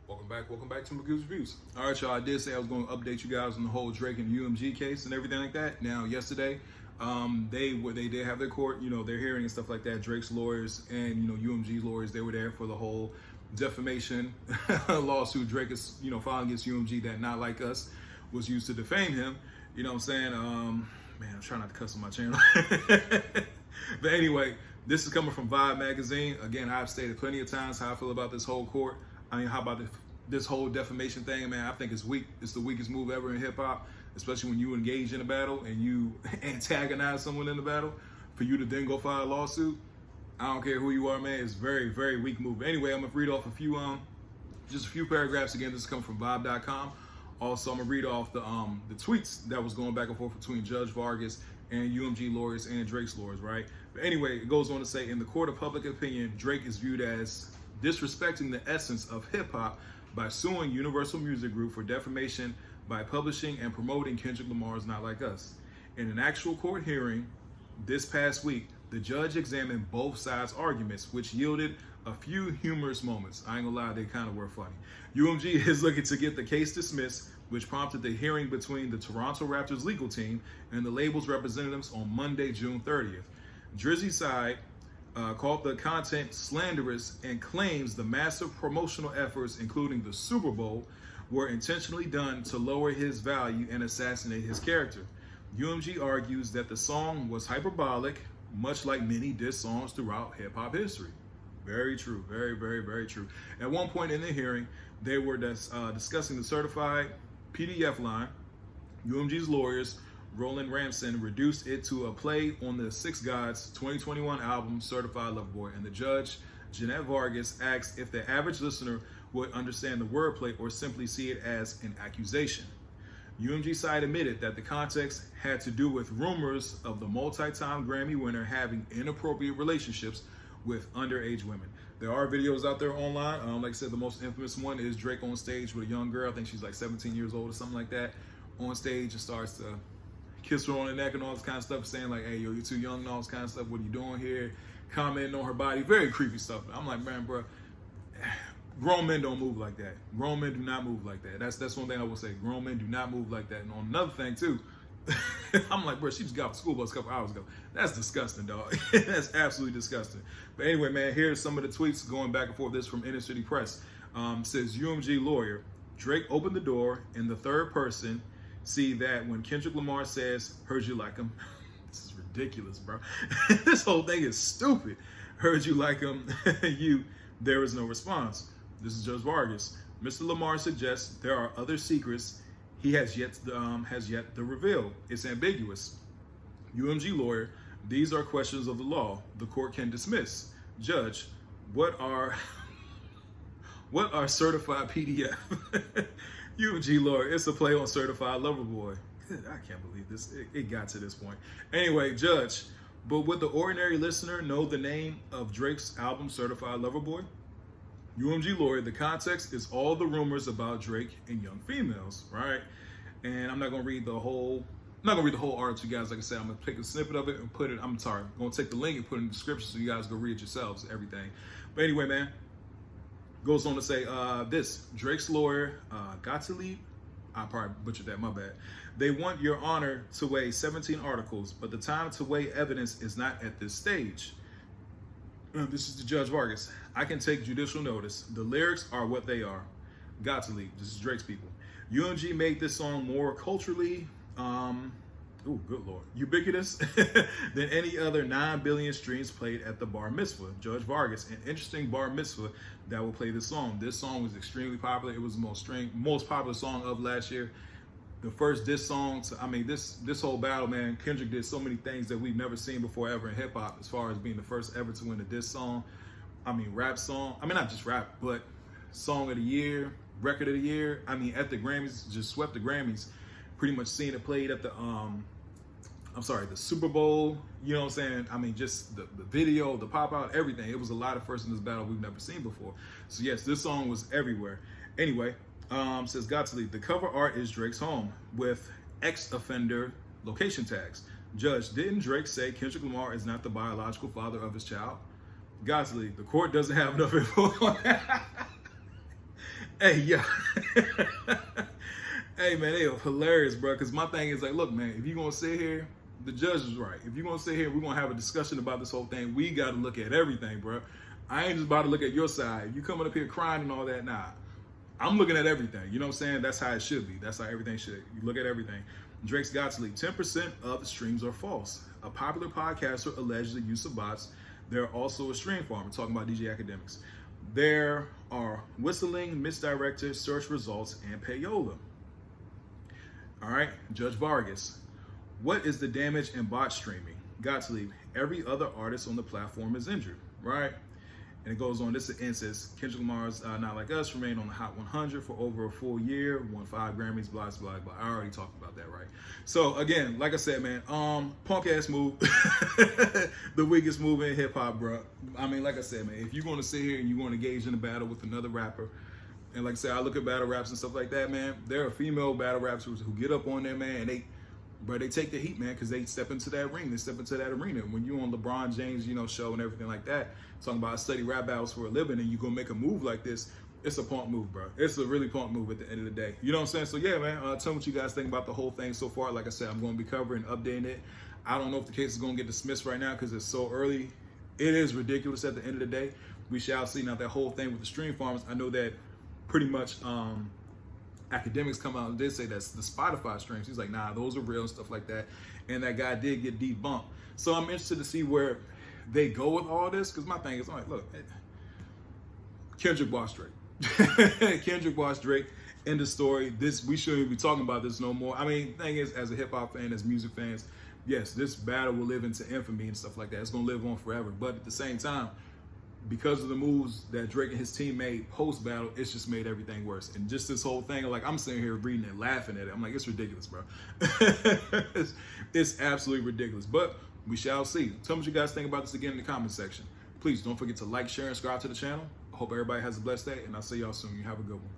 Welcome back to Magoo's Reviews. All right, y'all, I did say I was going to update you guys on the whole Drake and UMG case and everything like that. Now, yesterday, they did have their court, their hearing and stuff like that. Drake's lawyers and, UMG's lawyers, they were there for the whole defamation lawsuit Drake is, filing against UMG that Not Like Us was used to defame him. You know what I'm saying? Man, I'm trying not to cuss on my channel. But anyway, this is coming from Vibe magazine. Again, I've stated plenty of times how I feel about this whole court. I mean, how about this whole defamation thing, man? I think it's weak. It's the weakest move ever in hip hop, especially when you engage in a battle and you antagonize someone in the battle. For you to then go file a lawsuit, I don't care who you are, man. It's very, very weak move. Anyway, I'm gonna read off just a few paragraphs. Again, this is coming from Vibe.com. Also, I'm gonna read off the tweets that was going back and forth between Judge Vargas and UMG lawyers and Drake's lawyers, right? But anyway, it goes on to say, in the court of public opinion, Drake is viewed as disrespecting the essence of hip-hop by suing Universal Music Group for defamation by publishing and promoting Kendrick Lamar's Not Like Us. In an actual court hearing this past week, the judge examined both sides' arguments, which yielded a few humorous moments. I ain't gonna lie, they kind of were funny. UMG is looking to get the case dismissed, which prompted the hearing between the Toronto Raptors legal team and the label's representatives on Monday, June 30th. Drizzy's side called the content slanderous and claims the massive promotional efforts, including the Super Bowl, were intentionally done to lower his value and assassinate his character. UMG argues that the song was hyperbolic, much like many diss songs throughout hip-hop history. Very true, very, very, very true. At one point in the hearing, they were discussing the certified PDF line. UMG's lawyers, Roland Ramson, reduced it to a play on the Six Gods 2021 album, Certified Lover Boy, and the judge, Jeanette Vargas, asked if the average listener would understand the wordplay or simply see it as an accusation. UMG side admitted that the context had to do with rumors of the multi-time Grammy winner having inappropriate relationships with underage women. There are videos out there online. Like I said, the most infamous one is Drake on stage with a young girl. I think she's like 17 years old or something like that. On stage and starts to kiss her on the neck and all this kind of stuff, saying like, hey, yo, you're too young and all this kind of stuff. What are you doing here? Commenting on her body. Very creepy stuff. I'm like, man, bro, grown men don't move like that. Grown men do not move like that. That's one thing I will say. Grown men do not move like that. And on another thing, too, I'm like, bro, she just got off the school bus a couple hours ago. That's disgusting, dog. That's absolutely disgusting. But anyway, man, here's some of the tweets going back and forth. This from Inner City Press. Says UMG lawyer, Drake opened the door in the third person. See that when Kendrick Lamar says, heard you like him. This is ridiculous, bro. This whole thing is stupid. Heard you like him. There is no response. This is Judge Vargas. Mr. Lamar suggests there are other secrets he has yet to reveal. It's ambiguous. UMG lawyer, these are questions of the law. The court can dismiss. Judge, what are certified PDF? UMG lawyer, it's a play on Certified Lover Boy. I can't believe this. It got to this point. Anyway, judge, but would the ordinary listener know the name of Drake's album, Certified Lover Boy? UMG lawyer, the context is all the rumors about Drake and young females, right? And I'm not gonna read the whole article, you guys. Like I said, I'm gonna take a snippet of it and put it. I'm gonna take the link and put it in the description so you guys go read it yourselves, everything. But anyway, man, goes on to say this: Drake's lawyer, Gottlieb, I probably butchered that, my bad. They want your honor to weigh 17 articles, but the time to weigh evidence is not at this stage. This is the Judge Vargas. I can take judicial notice. The lyrics are what they are. Gottlieb, this is Drake's people. UMG made this song more culturally, good Lord, ubiquitous than any other 9 billion streams played at the bar mitzvah. Judge Vargas, an interesting bar mitzvah that will play this song. This song was extremely popular. It was the most popular song of last year. The first diss song, this whole battle, man, Kendrick did so many things that we've never seen before ever in hip hop, as far as being the first ever to win a diss song. Rap song. not just rap, but song of the year, record of the year. At the Grammys, just swept the Grammys. Pretty much seeing it played at the the Super Bowl, you know what I'm saying? Just the video, the pop out, everything. It was a lot of firsts in this battle we've never seen before. So yes, this song was everywhere. Anyway, says Gottlieb, the cover art is Drake's home with ex-offender location tags. Judge, didn't Drake say Kendrick Lamar is not the biological father of his child? Gottlieb, the court doesn't have enough info on that. Hey, yeah. Hey, man, they are hilarious, bro. Because my thing is like, look, man, if you're going to sit here, the judge is right. If you're going to sit here, we're going to have a discussion about this whole thing. We got to look at everything, bro. I ain't just about to look at your side. You coming up here crying and all that. Nah, I'm looking at everything. You know what I'm saying? That's how it should be. That's how everything should. You look at everything. Drake's got to leak. 10% of the streams are false. A popular podcaster alleged the use of bots. They're also a stream farmer, talking about DJ Academics. There are whistling, misdirected search results, and payola. All right, Judge Vargas. What is the damage in bot streaming? Gottlieb, every other artist on the platform is injured, right? And it goes on, this says Kendrick Lamar's Not Like Us remained on the Hot 100 for over a full year, won 5 Grammys, blah, blah, blah. I already talked about that, right? So again, like I said, man, punk ass move, the weakest move in hip hop, bro. I mean, like I said, man, if you're going to sit here and you're going to engage in a battle with another rapper, and like I said, I look at battle raps and stuff like that, man, there are female battle rappers who get up on there, man, and they take the heat, man, because they step into that ring, they step into that arena. When you on LeBron James, show and everything like that, talking about study rap battles for a living, and you go make a move like this, it's a punk move, bro. It's a really punk move at the end of the day. You know what I'm saying? So yeah, man, tell me what you guys think about the whole thing so far. Like I said, I'm going to be covering, updating it. I don't know if the case is going to get dismissed right now because it's so early. It is ridiculous at the end of the day. We shall see. Now that whole thing with the stream farmers, I know that pretty much Academics come out and did say that's the Spotify streams. He's like, nah, those are real and stuff like that. And that guy did get debunked. So I'm interested to see where they go with all this, because my thing is, I'm like, look, Kendrick boss Drake. Kendrick boss Drake, end of story. We shouldn't even be talking about this no more. I mean, the thing is, as a hip hop fan, as music fans, yes, this battle will live into infamy and stuff like that. It's gonna live on forever. But at the same time, because of the moves that Drake and his team made post-battle, it's just made everything worse. And just this whole thing, like, I'm sitting here reading it, laughing at it. I'm like, it's ridiculous, bro. It's absolutely ridiculous. But we shall see. Tell me what you guys think about this again in the comment section. Please don't forget to like, share, and subscribe to the channel. I hope everybody has a blessed day, and I'll see y'all soon. You have a good one.